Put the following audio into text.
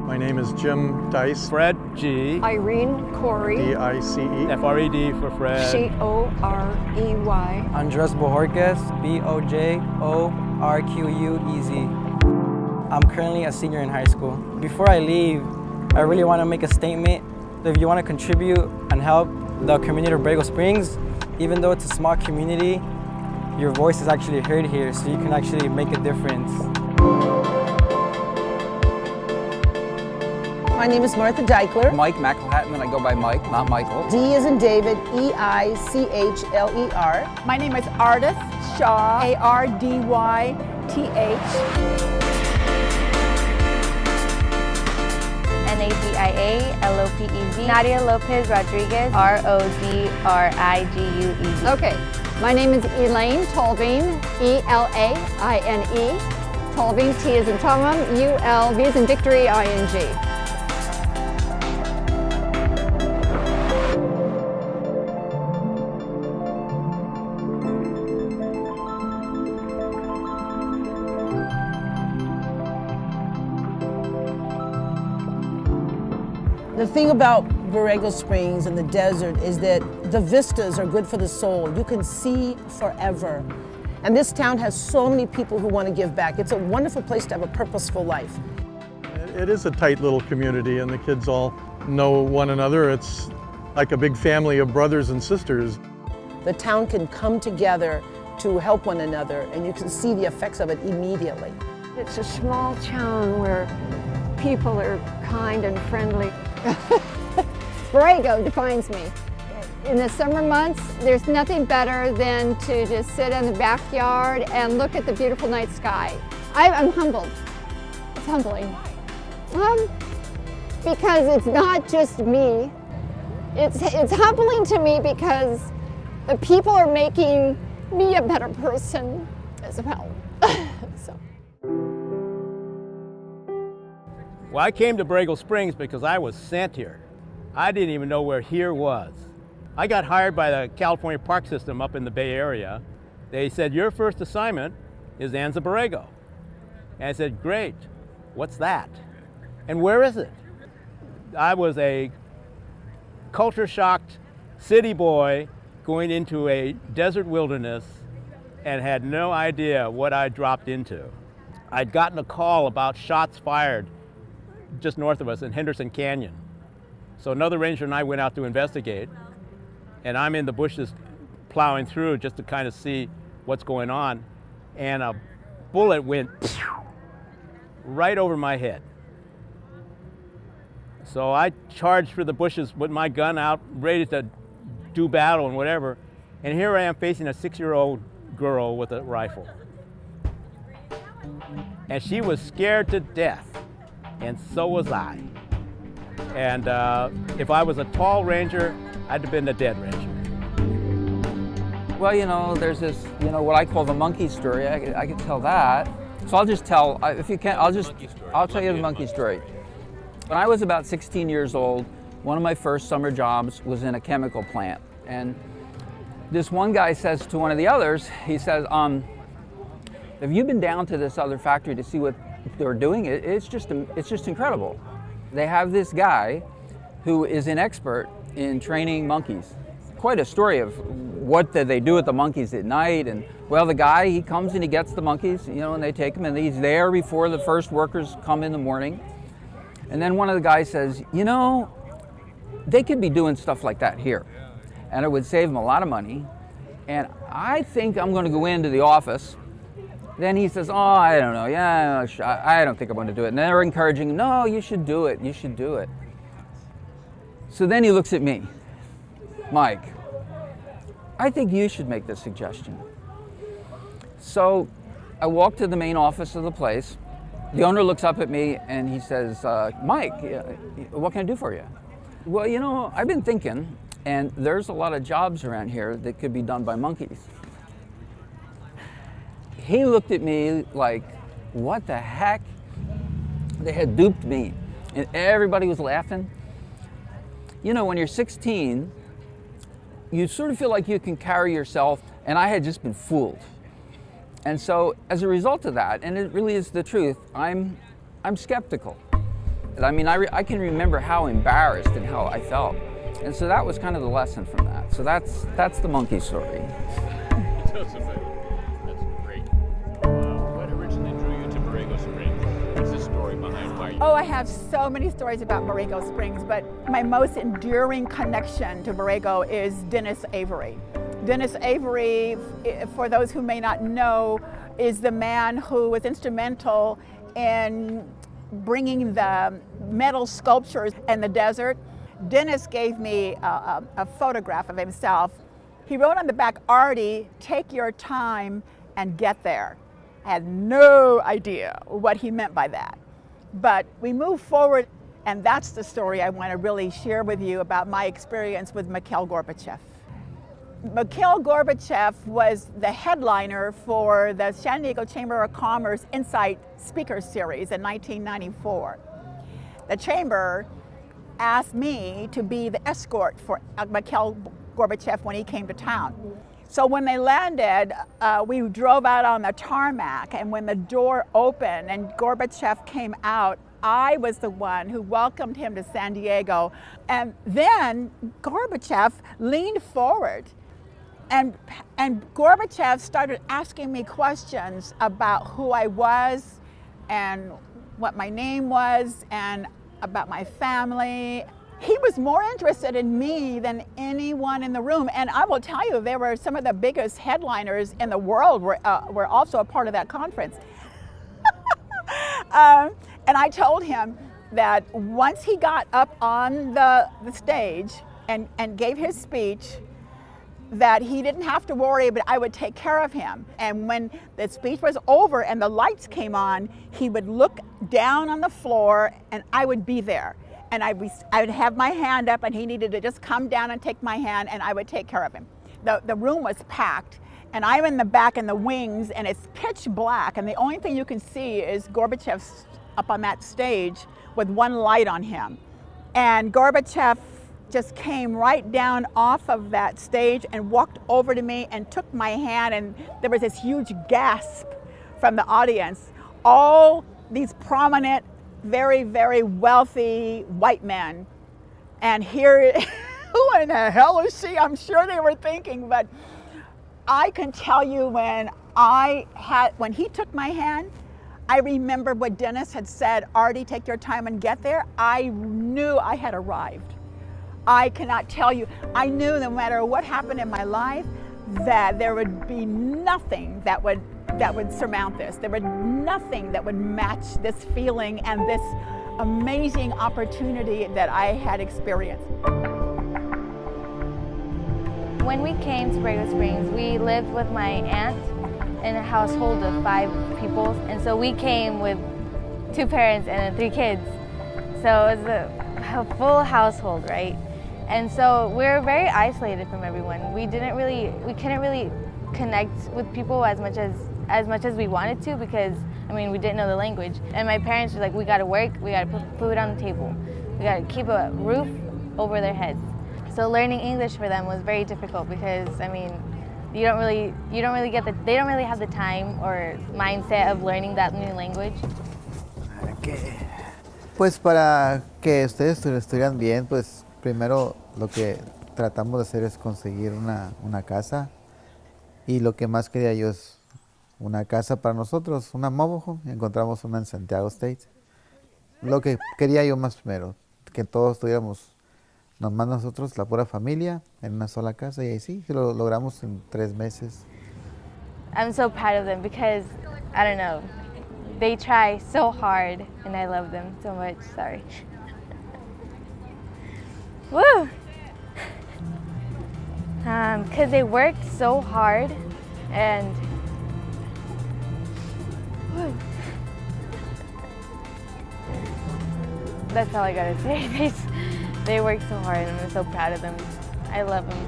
My name is Jim Dice. Fred G. Irene Corey. D-I-C-E. F-R-E-D for Fred. C-O-R-E-Y. Andres Bojorquez, B-O-J-O-R-Q-U-E-Z. I'm currently a senior in high school. Before I leave, I really want to make a statement. If you want to contribute and help the community of Borrego Springs, even though it's a small community, your voice is actually heard here, so you can actually make a difference. My name is Martha Deichler. Mike McElhatton, I go by Mike, not Michael. D is in David, E-I-C-H-L-E-R. My name is Ardith Shaw, A-R-D-Y-T-H. N-A-D-I-A-L-O-P-E-Z. Nadia Lopez Rodriguez, R-O-D-R-I-G-U-E-Z. Okay, my name is Elaine Tolving, E-L-A-I-N-E. Tolving, T is in Tom, U-L, V is in Victory, I-N-G. The thing about Borrego Springs and the desert is that the vistas are good for the soul. You can see forever. And this town has so many people who want to give back. It's a wonderful place to have a purposeful life. It is a tight little community and the kids all know one another. It's like a big family of brothers and sisters. The town can come together to help one another, and you can see the effects of it immediately. It's a small town where people are kind and friendly. Borrego defines me. In the summer months, there's nothing better than to just sit in the backyard and look at the beautiful night sky. I'm humbled. It's humbling. Because it's not just me. It's humbling to me because the people are making me a better person as well. So. Well, I came to Borrego Springs because I was sent here. I didn't even know where here was. I got hired by the California Park System up in the Bay Area. They said, your first assignment is Anza Borrego. And I said, great, what's that? And where is it? I was a culture-shocked city boy going into a desert wilderness and had no idea what I dropped into. I'd gotten a call about shots fired just north of us in Henderson Canyon. So another ranger and I went out to investigate, and I'm in the bushes plowing through just to kind of see what's going on, and a bullet went right over my head. So I charged for the bushes with my gun out, ready to do battle and whatever, and here I am facing a 6-year-old girl with a rifle. And she was scared to death. And so was I. And if I was a tall ranger, I'd have been a dead ranger. Well, you know, there's this, you know, what I call the monkey story. I could tell that. So I'll just tell, if you can't, I'll tell you the monkey story. When I was about 16 years old, one of my first summer jobs was in a chemical plant. And this one guy says to one of the others, he says, have you been down to this other factory to see what they're doing? It's just incredible. They have this guy who is an expert in training monkeys. Quite a story of what did they do with the monkeys at night. And well, the guy, he comes and he gets the monkeys, you know, and they take them, and he's there before the first workers come in the morning. And then one of the guys says, you know, they could be doing stuff like that here, and it would save them a lot of money. And I think I'm going to go into the office. Then he says, oh, I don't know, yeah, I don't think I'm going to do it. And they're encouraging him, no, you should do it, you should do it. So then he looks at me, Mike, I think you should make this suggestion. So I walk to the main office of the place. The owner looks up at me and he says, Mike, what can I do for you? Well, you know, I've been thinking, and there's a lot of jobs around here that could be done by monkeys. He looked at me like, what the heck? They had duped me, and everybody was laughing. You know, when you're 16, you sort of feel like you can carry yourself, and I had just been fooled. And so as a result of that, and it really is the truth, I'm skeptical. I mean, I can remember how embarrassed and how I felt. And so that was kind of the lesson from that. So that's the monkey story. Tell us about it. That's great. What originally drew you to Borrego Springs? What's the story behind why you... Oh, I have so many stories about Borrego Springs, but my most enduring connection to Borrego is Dennis Avery. Dennis Avery, for those who may not know, is the man who was instrumental in bringing the metal sculptures in the desert. Dennis gave me a photograph of himself. He wrote on the back, "Artie, take your time and get there." I had no idea what he meant by that. But we moved forward, and that's the story I want to really share with you about my experience with Mikhail Gorbachev. Mikhail Gorbachev was the headliner for the San Diego Chamber of Commerce Insight Speaker Series in 1994. The Chamber asked me to be the escort for Mikhail Gorbachev when he came to town. So when they landed, we drove out on the tarmac, and when the door opened and Gorbachev came out, I was the one who welcomed him to San Diego. And then Gorbachev leaned forward, and Gorbachev started asking me questions about who I was and what my name was and about my family. He was more interested in me than anyone in the room. And I will tell you, there were some of the biggest headliners in the world were also a part of that conference. And I told him that once he got up on the stage and gave his speech, that he didn't have to worry, but I would take care of him. And when the speech was over and the lights came on, he would look down on the floor and I would be there. And I would have my hand up and he needed to just come down and take my hand and I would take care of him. The room was packed and I'm in the back in the wings and it's pitch black and the only thing you can see is Gorbachev up on that stage with one light on him. And Gorbachev just came right down off of that stage and walked over to me and took my hand, and there was this huge gasp from the audience. All these prominent, very, very wealthy white men. And here, who in the hell is she? I'm sure they were thinking, but I can tell you when he took my hand, I remember what Dennis had said, "Artie, take your time and get there." I knew I had arrived. I cannot tell you. I knew no matter what happened in my life that there would be nothing that would surmount this. There would nothing that would match this feeling and this amazing opportunity that I had experienced. When we came to Borrego Springs, we lived with my aunt in a household of 5 people. And so we came with 2 parents and 3 kids. So it was a full household, right? And so we were very isolated from everyone. We couldn't really connect with people as much as we wanted to because, I mean, we didn't know the language. And my parents were like, we gotta work, we gotta put food on the table. We gotta keep a roof over their heads. So learning English for them was very difficult because, I mean, they don't really have the time or mindset of learning that new language. Pues para que ustedes estuvieran bien, pues primero lo que tratamos de hacer es conseguir una casa y lo que más quería yo es una casa para nosotros, una mobile home. Encontramos una en Santiago State. Lo que quería yo más primero, que todos estuviéramos nomás nosotros, la pura familia, en una sola casa, y ahí sí, lo logramos en 3 meses. I'm so proud of them because, I don't know, they try so hard and I love them so much. Sorry. Woo! Because they worked so hard and woo. That's all I gotta say. They work so hard and I'm so proud of them. I love them.